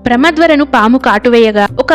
ప్రమద్వరను పాము కాటువేయగా ఒక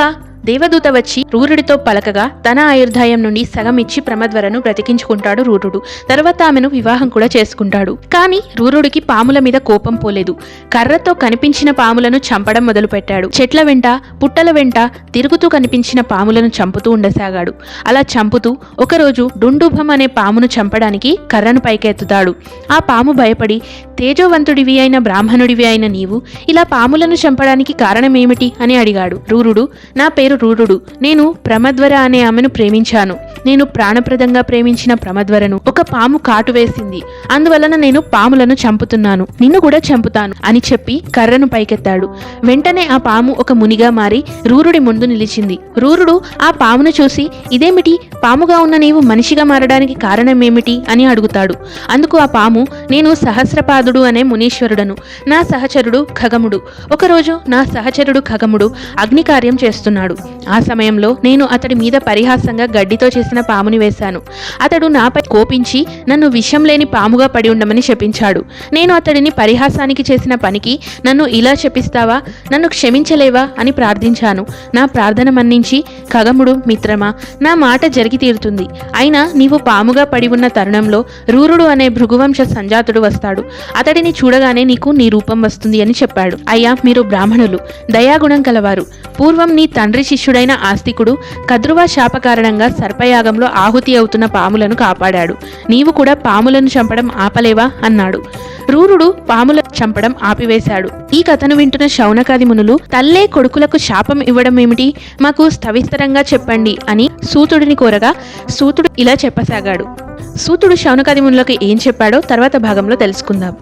దేవదూత వచ్చి రూరుడితో పలకగా తన ఆయుర్దాయం నుండి సగం ఇచ్చి ప్రమద్వరను బ్రతికించుకుంటాడు రూరుడు. తర్వాత ఆమెను వివాహం కూడా చేసుకుంటాడు. కానీ రూరుడికి పాముల మీద కోపం పోలేదు. కర్రతో కనిపించిన పాములను చంపడం మొదలుపెట్టాడు. చెట్ల వెంట పుట్టల వెంట తిరుగుతూ కనిపించిన పాములను చంపుతూ ఉండసాగాడు. అలా చంపుతూ ఒకరోజు డుండుభం అనే పామును చంపడానికి కర్రను పైకెత్తుతాడు. ఆ పాము భయపడి, తేజోవంతుడివి అయిన బ్రాహ్మణుడివి అయిన నీవు ఇలా పాములను చంపడానికి కారణమేమిటి అని అడిగాడు. రూరుడు, నా పేరు రూరుడు, నేను ప్రమద్వర అనే ఆమెను ప్రేమించాను. నేను ప్రాణప్రదంగా ప్రేమించిన ప్రమద్వరను ఒక పాము కాటు వేసింది. అందువలన నేను పాములను చంపుతున్నాను, నిన్ను కూడా చంపుతాను అని చెప్పి కర్రను పైకెత్తాడు. వెంటనే ఆ పాము ఒక మునిగా మారి రూరుడి ముందు నిలిచింది. రూరుడు ఆ పామును చూసి, ఇదేమిటి, పాముగా ఉన్న నీవు మనిషిగా మారడానికి కారణమేమిటి అని అడుగుతాడు. అందుకు ఆ పాము, నేను సహస్రపాదుడు అనే మునీశ్వరుడను. నా సహచరుడు ఖగముడు. ఒకరోజు నా సహచరుడు ఖగముడు అగ్నికార్యం చేస్తున్నాడు. ఆ సమయంలో నేను అతడి మీద పరిహాసంగా గడ్డితో చేసిన పాముని వేశాను. అతడు నాపై కోపించి నన్ను విషం లేని పాముగా పడి ఉండమని శపించాడు. నేను అతడిని పరిహాసానికి చేసిన పనికి నన్ను ఇలా శపిస్తావా, నన్ను క్షమించలేవా అని ప్రార్థించాను. నా ప్రార్థన మన్నించి, ఖగముడు, మిత్రమా, నా మాట జరిగి తీరుతుంది. అయినా నీవు పాముగా పడి ఉన్న తరుణంలో రూరుడు అనే భృగువంశ సంజాతుడు వస్తాడు. అతడిని చూడగానే నీకు నీ రూపం వస్తుంది అని చెప్పాడు. అయ్యా, మీరు బ్రాహ్మణులు, దయాగుణం కలవారు. పూర్వం నీ తండ్రి శిష్యుడైన ఆస్తికుడు కద్రువ శాప కారణంగా సర్పయాగంలో ఆహుతి అవుతున్న పాములను కాపాడాడు. నీవు కూడా పాములను చంపడం ఆపలేవా అన్నాడు. రూరుడు పాములను చంపడం ఆపివేశాడు. ఈ కథను వింటున్న శౌనకాది మునులు, తల్లే కొడుకులకు శాపం ఇవ్వడం ఏమిటి, మాకు సవిస్తరంగా చెప్పండి అని సూతుడిని కోరగా సూతుడు ఇలా చెప్పసాగాడు. సూతుడు శౌనకాది మునులకు ఏం చెప్పాడో తర్వాత భాగంలో తెలుసుకుందాం.